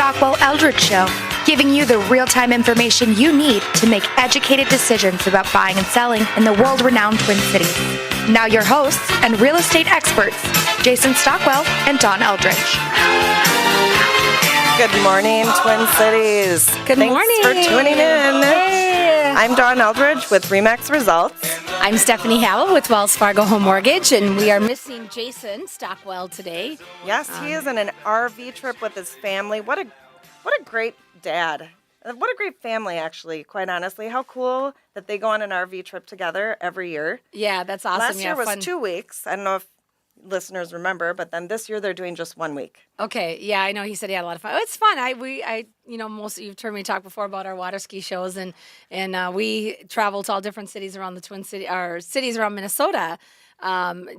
Stockwell-Eldridge Show, giving you the real-time information you need to make educated decisions about buying and selling in the world-renowned Twin Cities. Now your hosts and real estate experts, Jason Stockwell and Dawn Eldridge. Good morning, Twin Cities. Good morning. Thanks for tuning in. Hey. I'm Dawn Eldridge with RE/MAX Results. I'm Stephanie Howell with Wells Fargo Home Mortgage, and we are missing Jason Stockwell today. Yes, he is on an RV trip with his family. What a great dad. What a great family, actually, quite honestly. How cool that they go on an RV trip together every year. Yeah, that's awesome. Last year was fun. 2 weeks. I don't know if listeners remember, but then this year they're doing just 1 week. Okay, yeah, I know he said he had a lot of fun. Oh, it's fun. Most of you've heard me talk before about our water ski shows, and we travel to all different cities around the Twin City, or cities around Minnesota,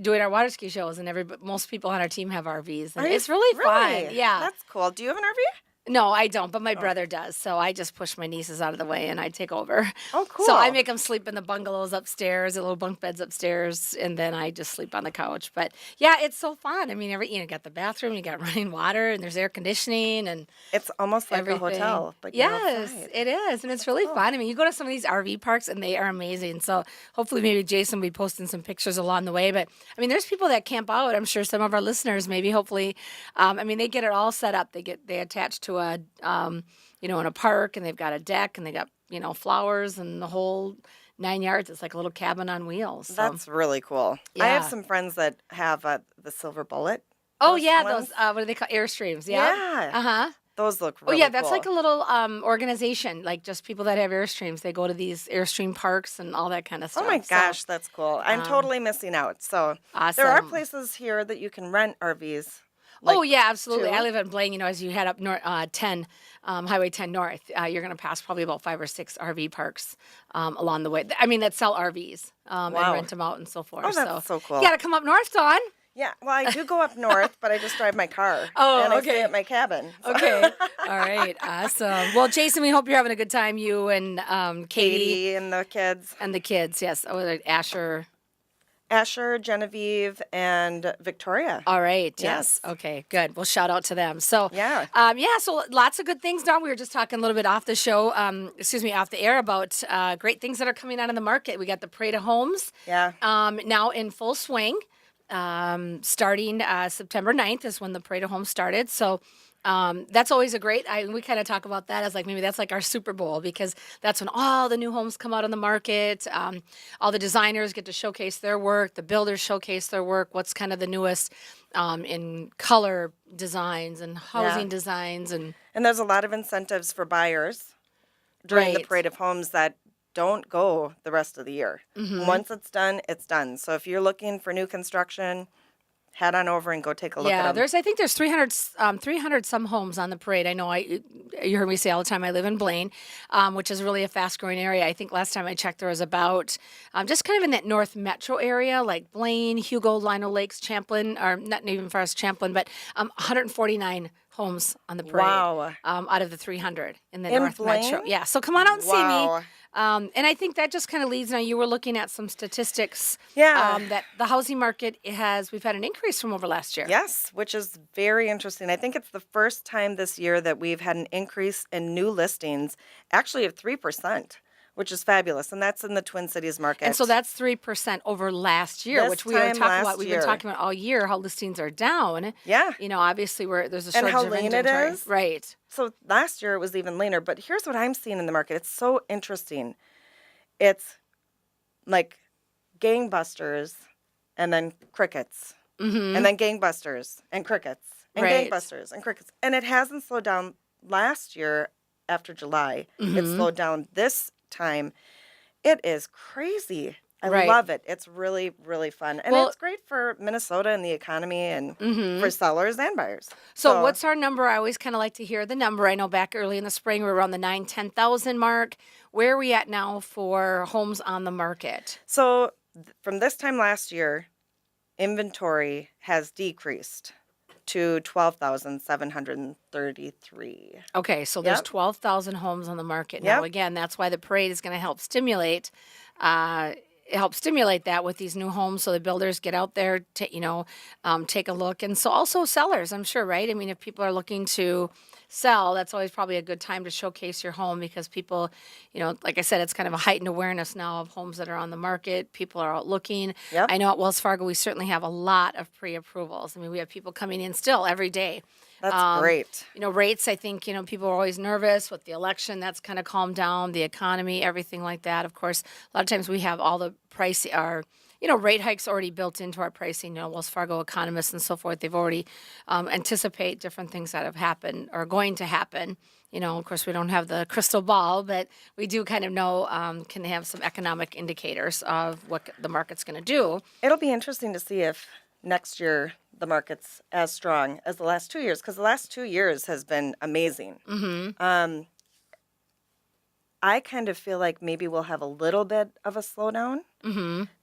doing our water ski shows, and most people on our team have RVs, and it's really fun. Yeah, that's cool. Do you have an RV? No, I don't, but my brother does. So I just push my nieces out of the way and I take over. Oh, cool. So I make them sleep in the bungalows upstairs, the little bunk beds upstairs, and then I just sleep on the couch. But yeah, it's so fun. I mean, you got the bathroom, you got running water, and there's air conditioning, and it's almost like everything. A hotel. But yes, it is, and it's really fun. I mean, you go to some of these RV parks, and they are amazing. So hopefully, maybe Jason will be posting some pictures along the way. But I mean, there's people that camp out. I'm sure some of our listeners, maybe, hopefully, they get it all set up. They attach to a in a park, and they've got a deck, and they got, flowers and the whole 9 yards. It's like a little cabin on wheels. So. That's really cool. Yeah. I have some friends that have the Silver Bullet. Oh, yeah, those, what do they call, Airstreams, yeah? Yeah. Uh-huh. Those look really cool. Oh, yeah, that's like a little organization, like just people that have Airstreams. They go to these Airstream parks and all that kind of stuff. Oh, my gosh, that's cool. I'm totally missing out. So awesome. There are places here that you can rent RVs. Yeah, absolutely. I live in Blaine. As you head up north, Highway 10 North, you're going to pass probably about 5 or 6 RV parks along the way. I mean, that sell RVs and rent them out and so forth. Oh, that's so cool. You got to come up north, Dawn. Yeah, well, I do go up north, but I just drive my car. Oh, and I okay. stay at my cabin. So. Okay. All right. Awesome. Well, Jason, we hope you're having a good time. You and Katie and the kids. And the kids, yes. Oh, Asher, Genevieve, and Victoria. All right. Yes. Okay. Good. Well, shout out to them. So yeah. So lots of good things, Dawn. We were just talking a little bit off the show. Off the air about great things that are coming out in the market. We got the Parade of Homes. Yeah. Now in full swing. Starting September 9th is when the Parade of Homes started. So. That's always we kind of talk about that as like maybe that's like our Super Bowl, because that's when all the new homes come out on the market. All the designers get to showcase their work. The builders showcase their work. What's kind of the newest in color designs and housing designs. And there's a lot of incentives for buyers during the Parade of Homes that don't go the rest of the year. Mm-hmm. Once it's done, it's done. So if you're looking for new construction, head on over and go take a look at them. I think there's 300 some homes on the parade. I know you heard me say all the time I live in Blaine, which is really a fast-growing area. I think last time I checked there was about, just kind of in that north metro area, like Blaine, Hugo, Lino Lakes, Champlin, or not even far as Champlin, but 149 homes on the parade. Wow. Out of the 300 in the north Blaine? metro. Yeah, so come on out and see me. And I think that just kind of leads, now you were looking at some statistics that the housing market we've had an increase from over last year. Yes, which is very interesting. I think it's the first time this year that we've had an increase in new listings, actually of 3%, which is fabulous. And that's in the Twin Cities market. And so that's 3% over last year, which we are talking about. We've been talking about all year how listings are down. Yeah. Obviously there's a shortage of inventory. And how lean it is. Right. So last year it was even leaner, but here's what I'm seeing in the market. It's so interesting. It's like gangbusters and then crickets, and then gangbusters and crickets and gangbusters and crickets. And it hasn't slowed down last year after July. It slowed down this time. It is crazy. I love it. It's really, really fun. And it's great for Minnesota and the economy and for sellers and buyers. So what's our number? I always kind of like to hear the number. I know back early in the spring we were around the 10,000 mark. Where are we at now for homes on the market? So from this time last year, inventory has decreased to 12,733. Okay, so there's 12,000 homes on the market now. Again, that's why the parade is going to help stimulate that with these new homes, so the builders get out there to take a look, and so also sellers, I'm sure, right? I mean, if people are looking to sell, that's always probably a good time to showcase your home because people, like I said, it's kind of a heightened awareness now of homes that are on the market. People are out looking. Yep. I know at Wells Fargo, we certainly have a lot of pre-approvals. I mean, we have people coming in still every day. That's great. Rates, I think, people are always nervous with the election. That's kind of calmed down, the economy, everything like that. Of course, a lot of times we have all the rate hikes already built into our pricing. Wells Fargo economists and so forth, they've already anticipate different things that have happened or going to happen. Of course, we don't have the crystal ball, but we do kind of know, can have some economic indicators of what the market's going to do. It'll be interesting to see if next year the market's as strong as the last 2 years, because the last 2 years has been amazing. Mm-hmm. I kind of feel like maybe we'll have a little bit of a slowdown,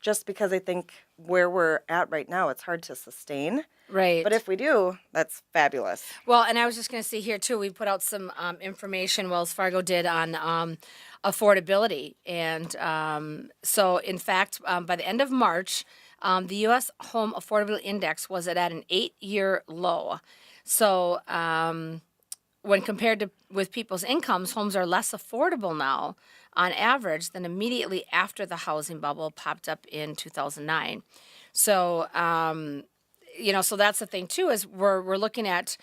just because I think where we're at right now, it's hard to sustain. Right. But if we do, that's fabulous. Well, and I was just going to see here, too, we put out some information Wells Fargo did on affordability. And so, in fact, by the end of March, the U.S. Home Affordability Index was at an 8-year low. So when compared with people's incomes, homes are less affordable now on average than immediately after the housing bubble popped up in 2009. So, so that's the thing, too, is we're looking at,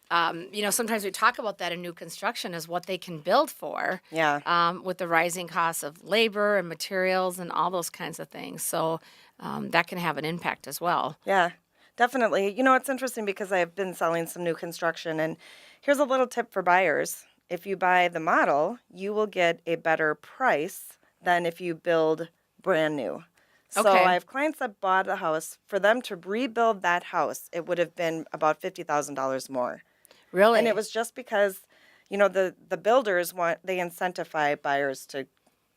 sometimes we talk about that in new construction as what they can build for. Yeah. With the rising costs of labor and materials and all those kinds of things. So that can have an impact as well. Yeah, definitely. It's interesting because I've been selling some new construction, and here's a little tip for buyers. If you buy the model, you will get a better price than if you build brand new. So Okay. I have clients that bought a house. For them to rebuild that house, it would have been about $50,000 more. Really? And it was just because, the builders they incentivize buyers to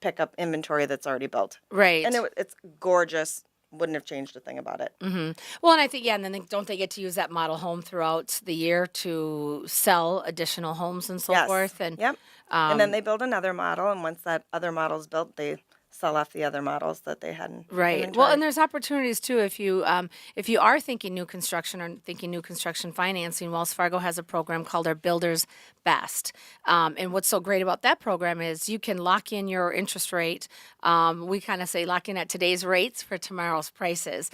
pick up inventory that's already built. Right. And it's gorgeous. Wouldn't have changed a thing about it. Mm-hmm. Well, and I think, and then don't they get to use that model home throughout the year to sell additional homes and so Yes. forth? And Yep. And then they build another model, and once that other model's built, they sell off the other models that they had in Right. inventory. Well, and there's opportunities too if you are thinking new construction or thinking new construction financing. Wells Fargo has a program called our Builders Best, and what's so great about that program is you can lock in your interest rate. We kind of say lock in at today's rates for tomorrow's prices.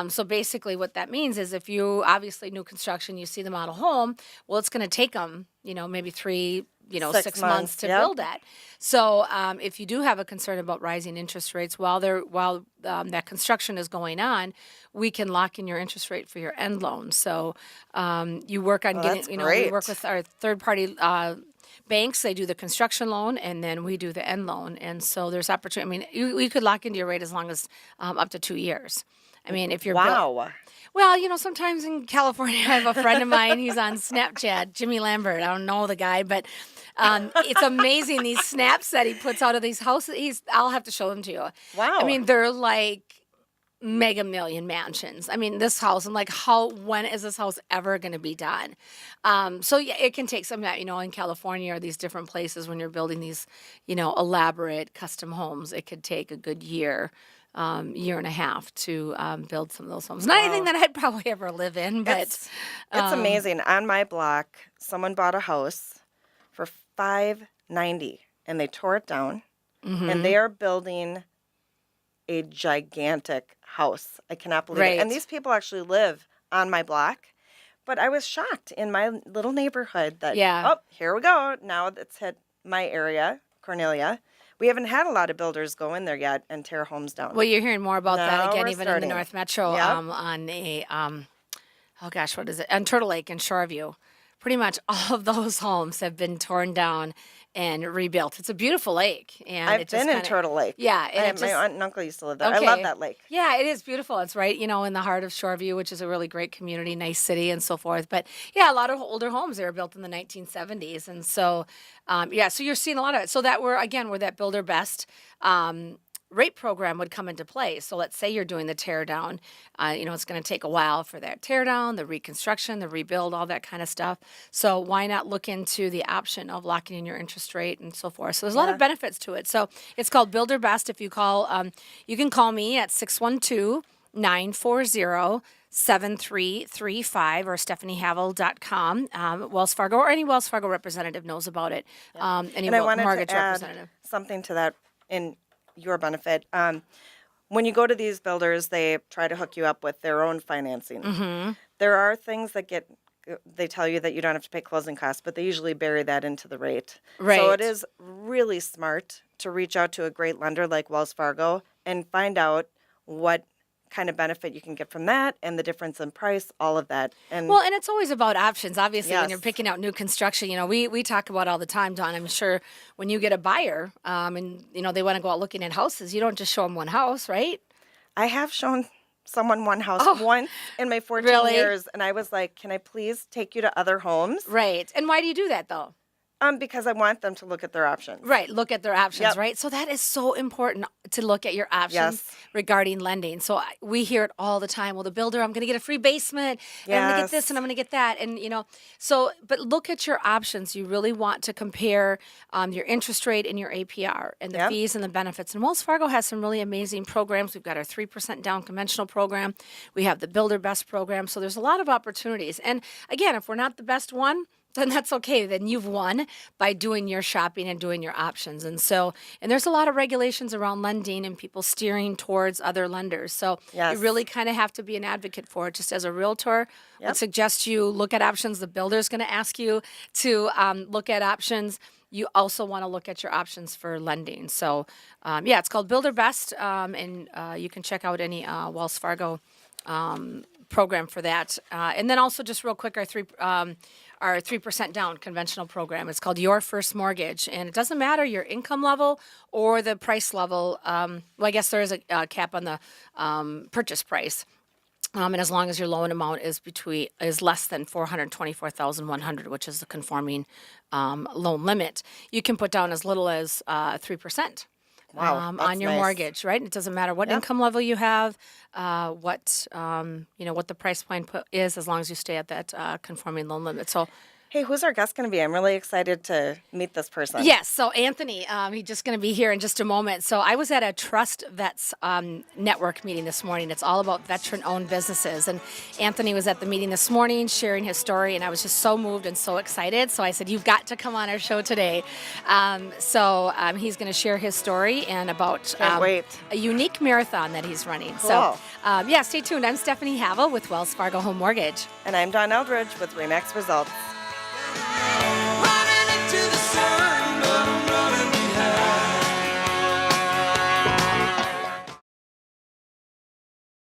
So basically, what that means is if you obviously new construction, you see the model home, well, it's going to take them maybe 6 months to yep. build that. So if you do have a concern about rising interest rates while that construction is going on, we can lock in your interest rate for your end loan. So you work on that's we great. work with our third party banks. They do the construction loan, and then we do the end loan. And so there's opportunity. I mean, you could lock into your rate as long as up to 2 years. I mean, if you're Wow. Well, sometimes in California, I have a friend of mine. He's on Snapchat, Jimmy Lambert. I don't know the guy, but it's amazing these snaps that he puts out of these houses. I'll have to show them to you. Wow. I mean, they're like mega million mansions. I mean, this house, I'm like, when is this house ever going to be done? So yeah, it can take some that, in California or these different places when you're building these, elaborate custom homes, it could take a good year and a half to build some of those homes. Not anything that I'd probably ever live in, but It's amazing. On my block, someone bought a house for $590, and they tore it down, and they are building a gigantic house. I cannot believe Right. it. And these people actually live on my block. But I was shocked in my little neighborhood that, here we go. Now it's hit my area, Cornelia. We haven't had a lot of builders go in there yet and tear homes down. Well, you're hearing more about that Now again, we're even starting. in the North Metro, Yep. on a what is it? On Turtle Lake in Shoreview. Pretty much all of those homes have been torn down and rebuilt. It's a beautiful lake, and I've it just been in kinda- Turtle Lake. Yeah, and My it aunt and uncle used to live there. Okay. I love that lake. Yeah, it is beautiful. It's right, in the heart of Shoreview, which is a really great community, nice city, and so forth. But yeah, a lot of older homes, they were built in the 1970s, and so so you're seeing a lot of it. So that we're that Builder Best rate program would come into play. So let's say you're doing the tear down. It's going to take a while for that tear down, the reconstruction, the rebuild, all that kind of stuff. So why not look into the option of locking in your interest rate and so forth? So there's a lot of benefits to it. So it's called Builder Best. If you call, you can call me at 612-940 7335 or stephaniehavel.com. Wells Fargo or any Wells Fargo representative knows about it. Any And I wanted mortgage to add representative. something to that in your benefit. When you go to these builders, they try to hook you up with their own financing. Mm-hmm. There are things that they tell you that you don't have to pay closing costs, but they usually bury that into the rate. Right. So it is really smart to reach out to a great lender like Wells Fargo and find out what kind of benefit you can get from that and the difference in price, all of that. And Well, and it's always about options. Obviously, when you're Yes. picking out new construction, we talk about all the time, Dawn. I'm sure when you get a buyer, and they want to go out looking at houses, you don't just show them one house, right? I have shown someone one house Oh, once in my 14 really? years, and I was like, can I please take you to other homes? Right. And why do you do that though? Because I want them to look at their options. Right. Look at their options, Yep. right? So that is so important to look at your options Yes. regarding lending. So we hear it all the time. Well, the builder, I'm going to get a free basement, and I'm going to get this, Yes. and I'm going to get that. And, but look at your options. You really want to compare your interest rate and your APR and the Yep. fees and the benefits. And Wells Fargo has some really amazing programs. We've got our 3% down conventional program. We have the Builder Best program. So there's a lot of opportunities. And again, if we're not the best one, then that's okay. Then you've won by doing your shopping and doing your options. And there's a lot of regulations around lending and people steering towards other lenders. So Yes. you really kind of have to be an advocate for it. Just as a realtor, I would Yep. suggest you look at options. The builder's going to ask you to look at options. You also want to look at your options for lending. So, it's called Builder Best, and you can check out any Wells Fargo program for that. And then also just real quick, our 3% down conventional program. It's called Your First Mortgage, and it doesn't matter your income level or the price level. Well, I guess there is a cap on the purchase price. And as long as your loan amount is less than $424,100, which is the conforming loan limit, you can put down as little as 3%. Wow, that's On your nice. mortgage, right? It doesn't matter what Yep. income level you have, what the price point is, as long as you stay at that conforming loan limit. So, Hey, who's our guest going to be? I'm really excited to meet this person. yes. So Anthony, he's just going to be here in just a moment. So I was at a Trust Vets network meeting this morning. It's all about veteran-owned businesses, and Anthony was at the meeting this morning sharing his story, and I was just so moved and so excited. So I said, "You've got to come on our show today." He's going to share his story and about Can't wait. a unique marathon that he's running. Cool. So, stay tuned. I'm Stephanie Havel with Wells Fargo Home Mortgage. And I'm Dawn Eldridge with RE/MAX Results.